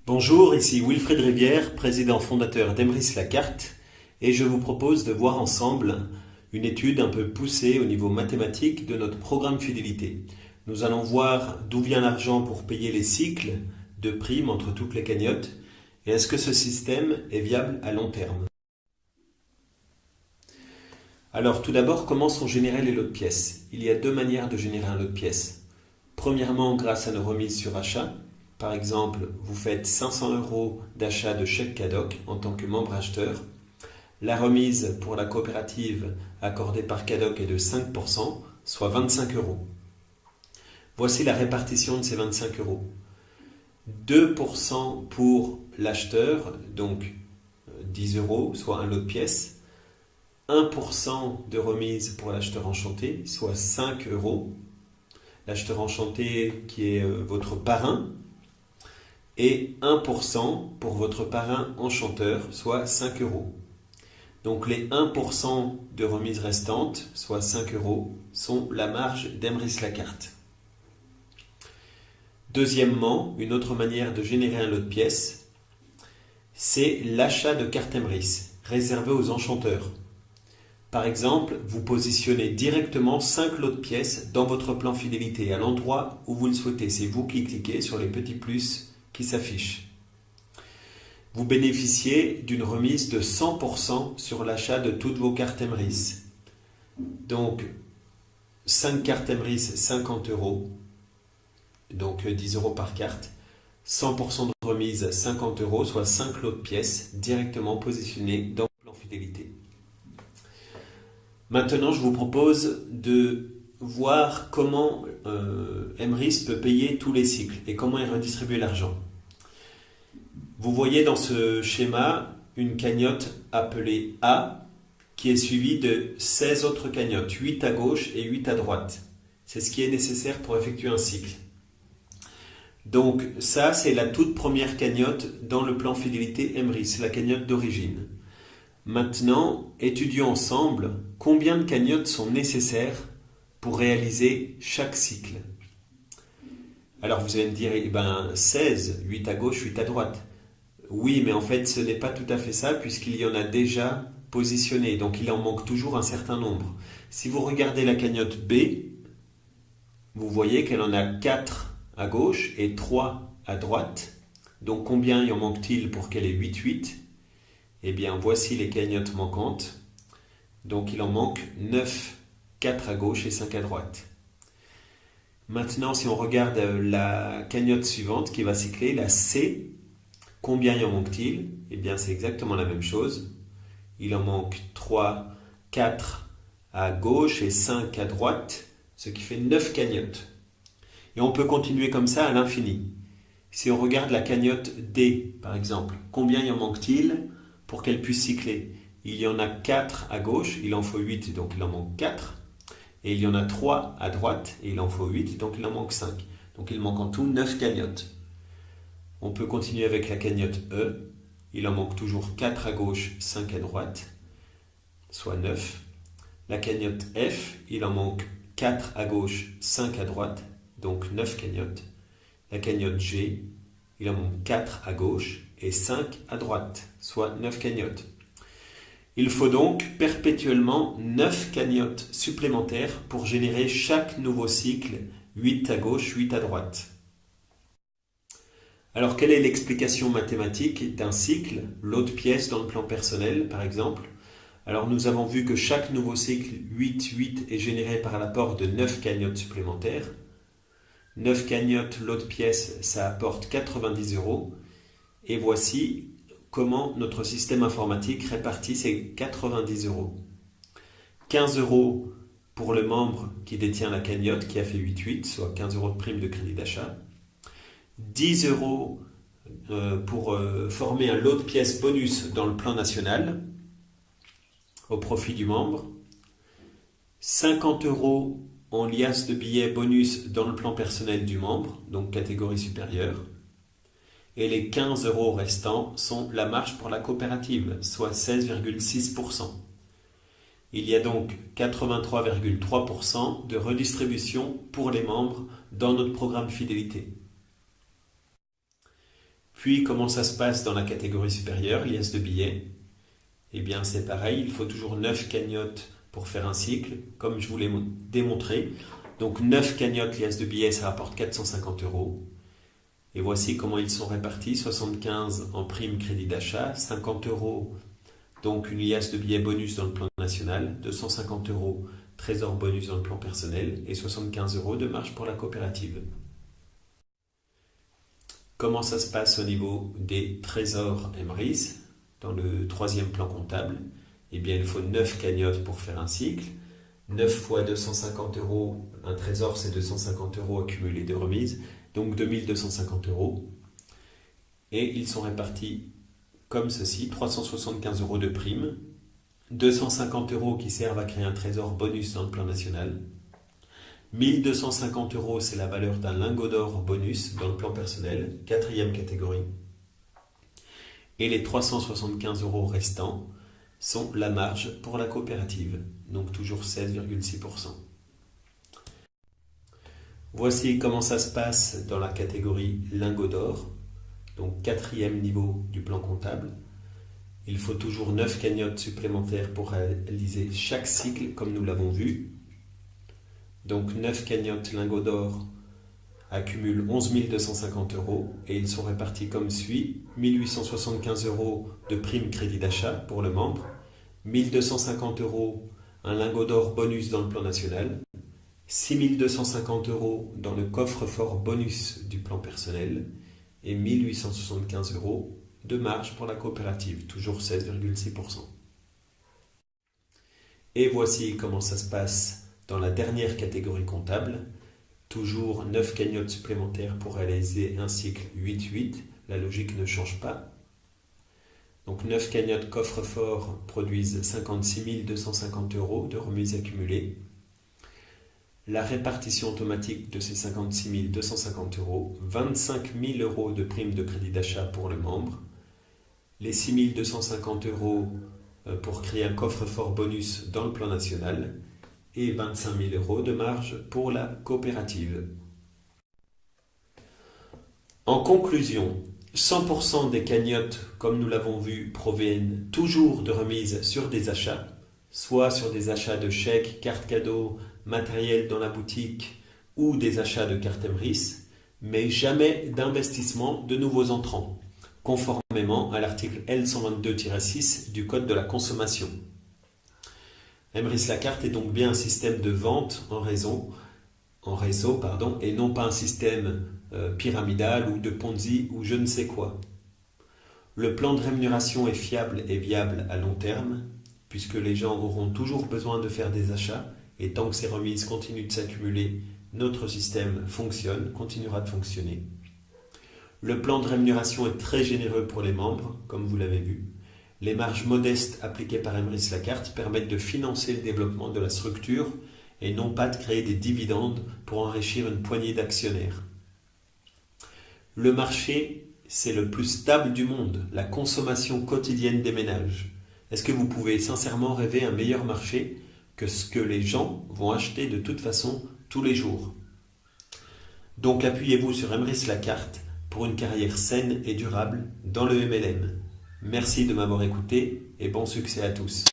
Bonjour, ici Wilfried Rivière, président fondateur d'Emrys Lacarte, et je vous propose de voir ensemble une étude un peu poussée au niveau mathématique de notre programme fidélité. Nous allons voir d'où vient l'argent pour payer les cycles de primes entre toutes les cagnottes, et est-ce que ce système est viable à long terme. Alors tout d'abord, comment sont générés les lots de pièces? Il y a deux manières de générer un lot de pièces. Premièrement, grâce à nos remises sur achat. Par exemple, vous faites 500 € d'achat de chèque Cadoc en tant que membre acheteur. La remise pour la coopérative accordée par Cadoc est de 5%, soit 25 €. Voici la répartition de ces 25 €. 2% pour l'acheteur, donc 10 €, soit un lot de pièces. 1% de remise pour l'acheteur enchanté, soit 5 €. L'acheteur enchanté qui est votre parrain. Et 1% pour votre parrain enchanteur, soit 5 €. Donc les 1% de remise restante, soit 5 €, sont la marge d'Emrys Lacarte. Deuxièmement, une autre manière de générer un lot de pièces, c'est l'achat de cartes Emrys, réservées aux enchanteurs. Par exemple, vous positionnez directement 5 lots de pièces dans votre plan fidélité, à l'endroit où vous le souhaitez. C'est vous qui cliquez sur les petits plus qui s'affichent. Vous bénéficiez d'une remise de 100% sur l'achat de toutes vos cartes Emrys. Donc, 5 cartes Emrys, 50 €, donc 10 € par carte. 100% de remise, 50 €, soit 5 lots de pièces directement positionnés dans le plan fidélité. Maintenant, je vous propose de voir comment Emrys peut payer tous les cycles et comment il redistribue l'argent. Vous voyez dans ce schéma une cagnotte appelée A qui est suivie de 16 autres cagnottes, 8 à gauche et 8 à droite. C'est ce qui est nécessaire pour effectuer un cycle. Donc ça, c'est la toute première cagnotte dans le plan fidélité Emrys, c'est la cagnotte d'origine. Maintenant, étudions ensemble combien de cagnottes sont nécessaires pour réaliser chaque cycle. Alors vous allez me dire, 16, 8 à gauche, 8 à droite. Oui, mais en fait, ce n'est pas tout à fait ça, puisqu'il y en a déjà positionné, donc il en manque toujours un certain nombre. Si vous regardez la cagnotte B, vous voyez qu'elle en a 4 à gauche et 3 à droite. Donc combien y en manque-t-il pour qu'elle ait 8? Eh bien, voici les cagnottes manquantes. Donc il en manque 9, 4 à gauche et 5 à droite. Maintenant, si on regarde la cagnotte suivante qui va cycler, la C, combien y en manque-t-il? Eh bien, c'est exactement la même chose. Il en manque 3, 4 à gauche et 5 à droite, ce qui fait 9 cagnottes. Et on peut continuer comme ça à l'infini. Si on regarde la cagnotte D, par exemple, combien y en manque-t-il pour qu'elle puisse cycler? Il y en a 4 à gauche, il en faut 8, donc il en manque 4. Et il y en a 3 à droite, et il en faut 8, donc il en manque 5. Donc il manque en tout 9 cagnottes. On peut continuer avec la cagnotte E. Il en manque toujours 4 à gauche, 5 à droite, soit 9. La cagnotte F, il en manque 4 à gauche, 5 à droite, donc 9 cagnottes. La cagnotte G, il en manque 4 à gauche et 5 à droite, soit 9 cagnottes. Il faut donc perpétuellement 9 cagnottes supplémentaires pour générer chaque nouveau cycle, 8 à gauche, 8 à droite. Alors, quelle est l'explication mathématique d'un cycle, lot de pièces dans le plan personnel, par exemple? Alors, nous avons vu que chaque nouveau cycle 8 est généré par l'apport de 9 cagnottes supplémentaires. 9 cagnottes, lot de pièces, ça apporte 90 €. Et voici comment notre système informatique répartit ces 90 €. 15 € pour le membre qui détient la cagnotte, qui a fait 8, soit 15 € de prime de crédit d'achat. 10 € pour former un lot de pièces bonus dans le plan national au profit du membre. 50 € en liasse de billets bonus dans le plan personnel du membre, donc catégorie supérieure. Et les 15 € restants sont la marge pour la coopérative, soit 16,6%. Il y a donc 83,3% de redistribution pour les membres dans notre programme fidélité. Puis, comment ça se passe dans la catégorie supérieure, liasse de billets? Eh bien, c'est pareil, il faut toujours 9 cagnottes pour faire un cycle, comme je vous l'ai démontré. Donc, 9 cagnottes liasse de billets, ça rapporte 450 euros. Et voici comment ils sont répartis, 75 en prime crédit d'achat, 50 euros, donc une liasse de billets bonus dans le plan national, 250 euros trésor bonus dans le plan personnel et 75 euros de marge pour la coopérative. Comment ça se passe au niveau des trésors Emrys dans le troisième plan comptable? Eh bien, il faut 9 cagnottes pour faire un cycle. 9 fois 250 euros, un trésor c'est 250 euros accumulés de remise, donc 2250 euros. Et ils sont répartis comme ceci, 375 euros de prime, 250 euros qui servent à créer un trésor bonus dans le plan national, 1250 euros c'est la valeur d'un lingot d'or bonus dans le plan personnel, quatrième catégorie. Et les 375 euros restants sont la marge pour la coopérative, donc toujours 16,6%. Voici comment ça se passe dans la catégorie lingot d'or, donc quatrième niveau du plan comptable. Il faut toujours 9 cagnottes supplémentaires pour réaliser chaque cycle comme nous l'avons vu. Donc 9 cagnottes lingots d'or accumulent 11 250 euros et ils sont répartis comme suit. 1875 euros de prime crédit d'achat pour le membre, 1250 euros un lingot d'or bonus dans le plan national, 6250 euros dans le coffre-fort bonus du plan personnel et 1875 euros de marge pour la coopérative, toujours 16,6%. Et voici comment ça se passe dans la dernière catégorie comptable. Toujours 9 cagnottes supplémentaires pour réaliser un cycle 8-8. La logique ne change pas. Donc 9 cagnottes coffre-fort produisent 56 250 euros de remise accumulée. La répartition automatique de ces 56 250 euros, 25 000 euros de prime de crédit d'achat pour le membre, les 6 250 euros pour créer un coffre-fort bonus dans le plan national et 25 000 euros de marge pour la coopérative. En conclusion, 100% des cagnottes, comme nous l'avons vu, proviennent toujours de remises sur des achats, soit sur des achats de chèques, cartes cadeaux, matériel dans la boutique ou des achats de cartes Emrys, mais jamais d'investissement de nouveaux entrants, conformément à l'article L122-6 du Code de la consommation. Emrys la carte est donc bien un système de vente en réseau, et non pas un système pyramidal ou de Ponzi ou je ne sais quoi. Le plan de rémunération est fiable et viable à long terme, puisque les gens auront toujours besoin de faire des achats, et tant que ces remises continuent de s'accumuler, notre système continuera de fonctionner. Le plan de rémunération est très généreux pour les membres, comme vous l'avez vu. Les marges modestes appliquées par Emrys la carte permettent de financer le développement de la structure et non pas de créer des dividendes pour enrichir une poignée d'actionnaires. Le marché, c'est le plus stable du monde, la consommation quotidienne des ménages. Est-ce que vous pouvez sincèrement rêver un meilleur marché que ce que les gens vont acheter de toute façon tous les jours? Donc appuyez-vous sur Emrys la carte pour une carrière saine et durable dans le MLM. Merci de m'avoir écouté et bon succès à tous.